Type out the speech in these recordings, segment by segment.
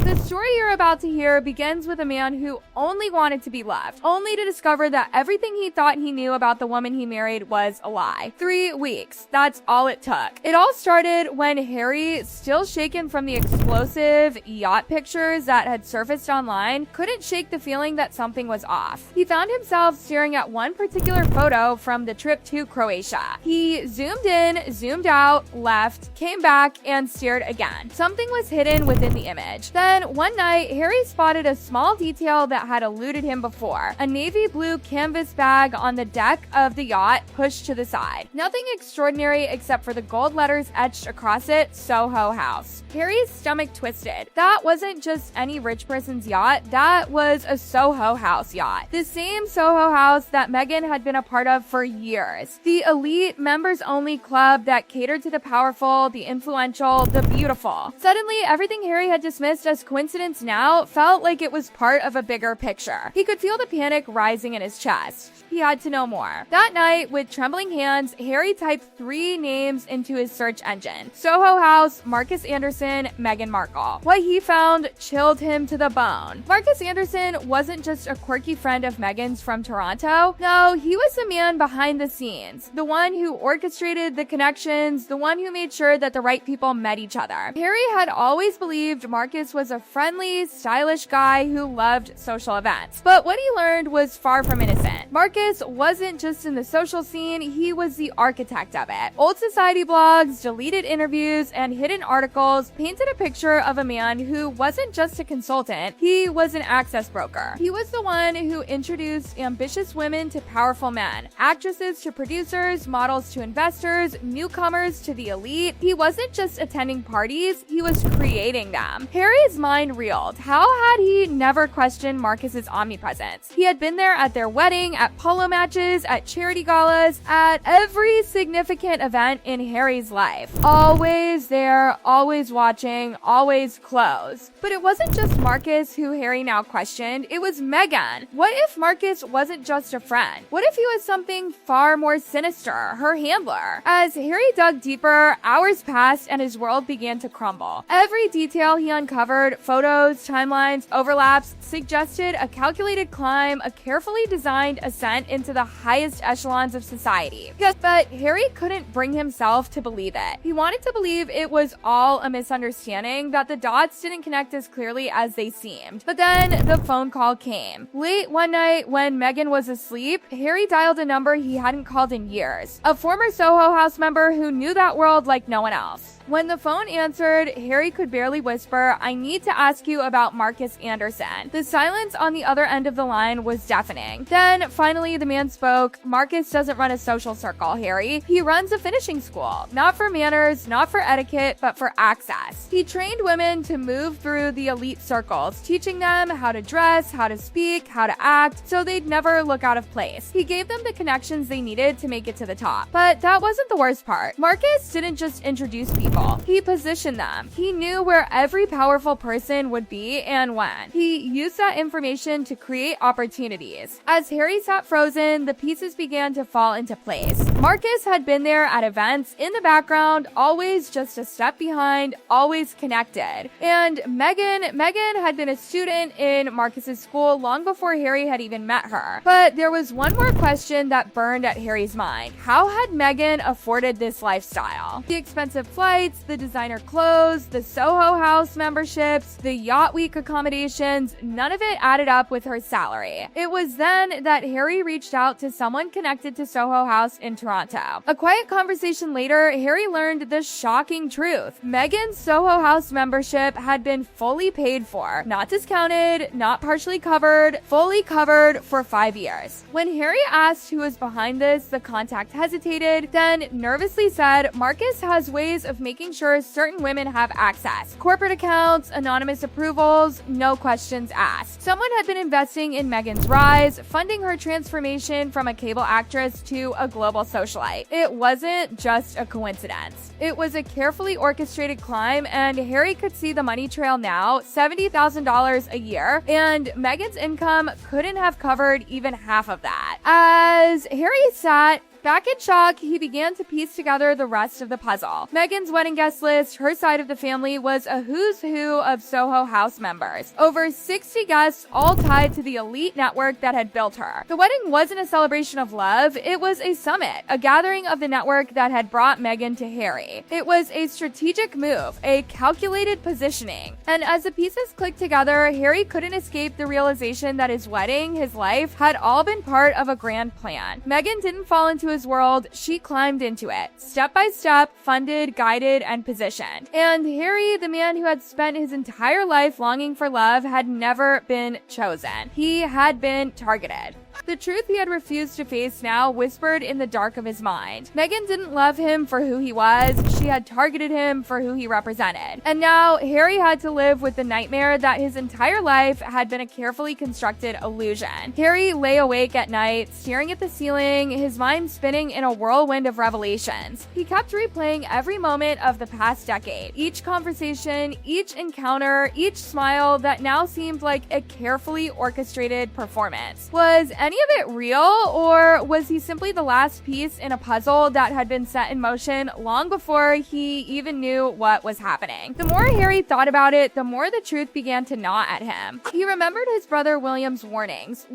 The story you're about to hear begins with a man who only wanted to be loved, only to discover that everything he thought he knew about the woman he married was a lie. 3 weeks. That's all it took. It all started when Harry, still shaken from the explosive yacht pictures that had surfaced online, couldn't shake the feeling that something was off. He found himself staring at one particular photo from the trip to Croatia. He zoomed in, zoomed out, left, came back, and stared again. Something was hidden within the image. Then, one night, Harry spotted a small detail that had eluded him before. A navy blue canvas bag on the deck of the yacht pushed to the side. Nothing extraordinary except for the gold letters etched across it, Soho House. Harry's stomach twisted. That wasn't just any rich person's yacht, that was a Soho House yacht. The same Soho House that Meghan had been a part of for years. The elite, members-only club that catered to the powerful, the influential, the beautiful. Suddenly, everything Harry had dismissed as coincidence now felt like it was part of a bigger picture. He could feel the panic rising in his chest. He had to know more. That night, with trembling hands, Harry typed 3 names into his search engine. Soho House, Marcus Anderson, Meghan Markle. What he found chilled him to the bone. Marcus Anderson wasn't just a quirky friend of Meghan's from Toronto. No, he was the man behind the scenes. The one who orchestrated the connections, the one who made sure that the right people met each other. Harry had always believed Marcus was a friendly, stylish guy who loved social events. But what he learned was far from innocent. Marcus wasn't just in the social scene, he was the architect of it. Old society blogs, deleted interviews, and hidden articles painted a picture of a man who wasn't just a consultant, he was an access broker. He was the one who introduced ambitious women to powerful men, actresses to producers, models to investors, newcomers to the elite. He wasn't just attending parties, he was creating them. Harry's mind reeled. How had he never questioned Marcus's omnipresence? He had been there at their wedding, at polo matches, at charity galas, at every significant event in Harry's life. Always there, always watching, always close. But it wasn't just Marcus who Harry now questioned, it was Meghan. What if Marcus wasn't just a friend? What if he was something far more sinister, her handler? As Harry dug deeper, hours passed and his world began to crumble. Every detail he uncovered, photos, timelines, overlaps, suggested a calculated climb, a carefully designed ascent into the highest echelons of society. Yes, but Harry couldn't bring himself to believe it. He wanted to believe it was all a misunderstanding, that the dots didn't connect as clearly as they seemed. But then the phone call came. Late one night when Meghan was asleep, Harry dialed a number he hadn't called in years. A former Soho House member who knew that world like no one else. When the phone answered, Harry could barely whisper, "I need to ask you about Marcus Anderson." The silence on the other end of the line was deafening. Then, finally, the man spoke. "Marcus doesn't run a social circle, Harry. He runs a finishing school. Not for manners, not for etiquette, but for access. He trained women to move through the elite circles, teaching them how to dress, how to speak, how to act, so they'd never look out of place. He gave them the connections they needed to make it to the top." But that wasn't the worst part. Marcus didn't just introduce people. He positioned them. He knew where every powerful person would be and when. He used that information to create opportunities. As Harry sat frozen, the pieces began to fall into place. Marcus had been there at events, in the background, always just a step behind, always connected. And Meghan had been a student in Marcus's school long before Harry had even met her. But there was one more question that burned at Harry's mind. How had Meghan afforded this lifestyle? The expensive flights, the designer clothes, the Soho House memberships, the Yacht Week accommodations, none of it added up with her salary. It was then that Harry reached out to someone connected to Soho House in Toronto. A quiet conversation later, Harry learned the shocking truth. Meghan's Soho House membership had been fully paid for, not discounted, not partially covered, fully covered for 5 years. When Harry asked who was behind this, the contact hesitated, then nervously said, "Marcus has ways of making sure certain women have access. Corporate accounts, anonymous approvals, no questions asked." Someone had been investing in Meghan's rise, funding her transformation from a cable actress to a global socialite. It wasn't just a coincidence. It was a carefully orchestrated climb, and Harry could see the money trail now, $70,000 a year, and Meghan's income couldn't have covered even half of that. As Harry sat Back in shock, he began to piece together the rest of the puzzle. Meghan's wedding guest list, her side of the family, was a who's who of Soho house members. Over 60 guests, all tied to the elite network that had built her. The wedding wasn't a celebration of love, it was a summit, a gathering of the network that had brought Meghan to Harry. It was a strategic move, a calculated positioning. And as the pieces clicked together, Harry couldn't escape the realization that his wedding, his life, had all been part of a grand plan. Meghan didn't fall into his world, she climbed into it, step by step, funded, guided, and positioned. And Harry, the man who had spent his entire life longing for love, had never been chosen. He had been targeted. The truth he had refused to face now whispered in the dark of his mind. Meghan didn't love him for who he was, she had targeted him for who he represented. And now, Harry had to live with the nightmare that his entire life had been a carefully constructed illusion. Harry lay awake at night, staring at the ceiling, his mind spinning in a whirlwind of revelations. He kept replaying every moment of the past decade, each conversation, each encounter, each smile that now seemed like a carefully orchestrated performance. Was any of it real, or was he simply the last piece in a puzzle that had been set in motion long before he even knew what was happening? The more Harry thought about it, the more the truth began to gnaw at him. He remembered his brother William's warnings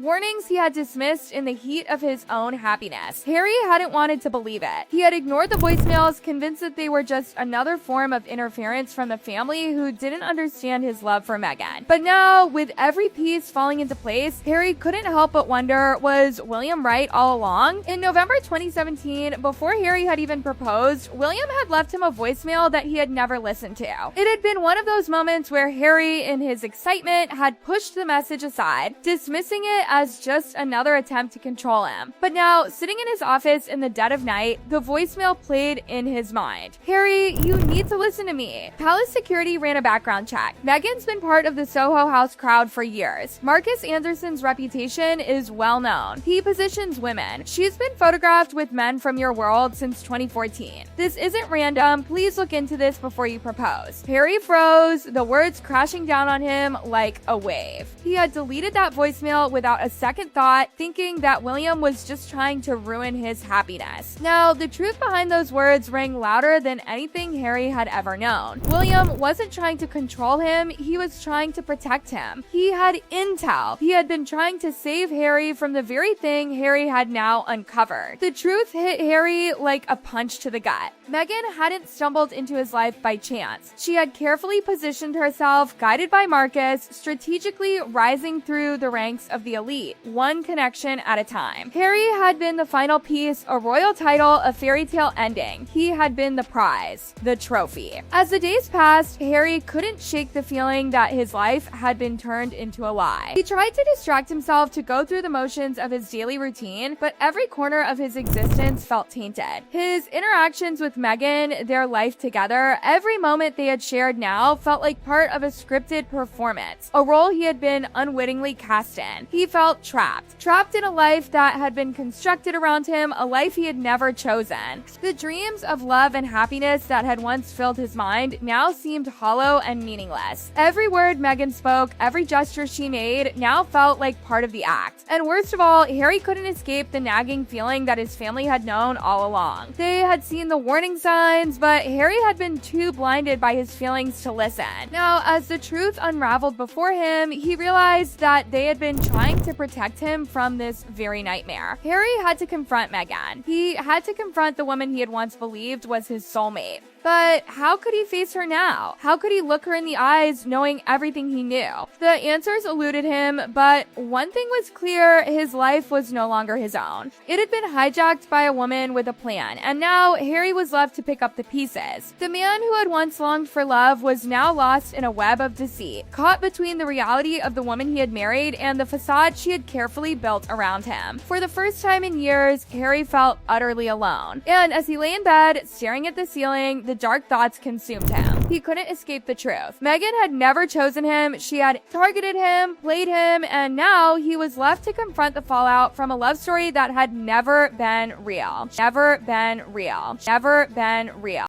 he had dismissed in the heat of his own happiness. Harry hadn't wanted to believe it. He had ignored the voicemails, convinced that they were just another form of interference from the family who didn't understand his love for Meghan. But now, with every piece falling into place, Harry couldn't help but wonder, was William right all along? In November 2017, before Harry had even proposed, William had left him a voicemail that he had never listened to. It had been one of those moments where Harry, in his excitement, had pushed the message aside, dismissing it as just another attempt to control him. But now, sitting in his office in the dead of night, the voicemail played in his mind. Harry, you need to listen to me. Palace security ran a background check. Meghan's been part of the Soho House crowd for years. Marcus Anderson's reputation is well known. He positions women. She's been photographed with men from your world since 2014. This isn't random. Please look into this before you propose. Harry froze, the words crashing down on him like a wave. He had deleted that voicemail without a second thought, thinking that William was just trying to ruin his happiness. Now, the truth behind those words rang louder than anything Harry had ever known. William wasn't trying to control him, he was trying to protect him. He had intel. He had been trying to save Harry from the very thing Harry had now uncovered. The truth hit Harry like a punch to the gut. Meghan hadn't stumbled into his life by chance. She had carefully positioned herself, guided by Marcus, strategically rising through the ranks of the elite, one connection at a time. Harry had been the final piece, a royal title, a fairy tale ending. He had been the prize, the trophy. As the days passed, Harry couldn't shake the feeling that his life had been turned into a lie. He tried to distract himself to go through the motions of his daily routine, but every corner of his existence felt tainted. His interactions with Meghan, their life together, every moment they had shared now felt like part of a scripted performance, a role he had been unwittingly cast in. He felt trapped in a life that had been constructed around him, a life he had never chosen. The dreams of love and happiness that had once filled his mind now seemed hollow and meaningless. Every word Meghan spoke, every gesture she made, now felt like part of the act. And worst of all, Harry couldn't escape the nagging feeling that his family had known all along. They had seen the warning signs, but Harry had been too blinded by his feelings to listen. Now, as the truth unraveled before him, he realized that they had been trying to protect him from this very nightmare. Harry had to confront Meghan. He had to confront the woman he had once believed was his soulmate. But how could he face her now? How could he look her in the eyes knowing everything he knew? The answers eluded him, but one thing was clear, his life was no longer his own. It had been hijacked by a woman with a plan, and now Harry was left to pick up the pieces. The man who had once longed for love was now lost in a web of deceit, caught between the reality of the woman he had married and the facade she had carefully built around him. For the first time in years, Harry felt utterly alone. And as he lay in bed, staring at the ceiling, the dark thoughts consumed him. He couldn't escape the truth. Meghan had never chosen him, she had targeted him, played him, and now he was left to confront the fallout from a love story that had never been real. Never been real. Never been real.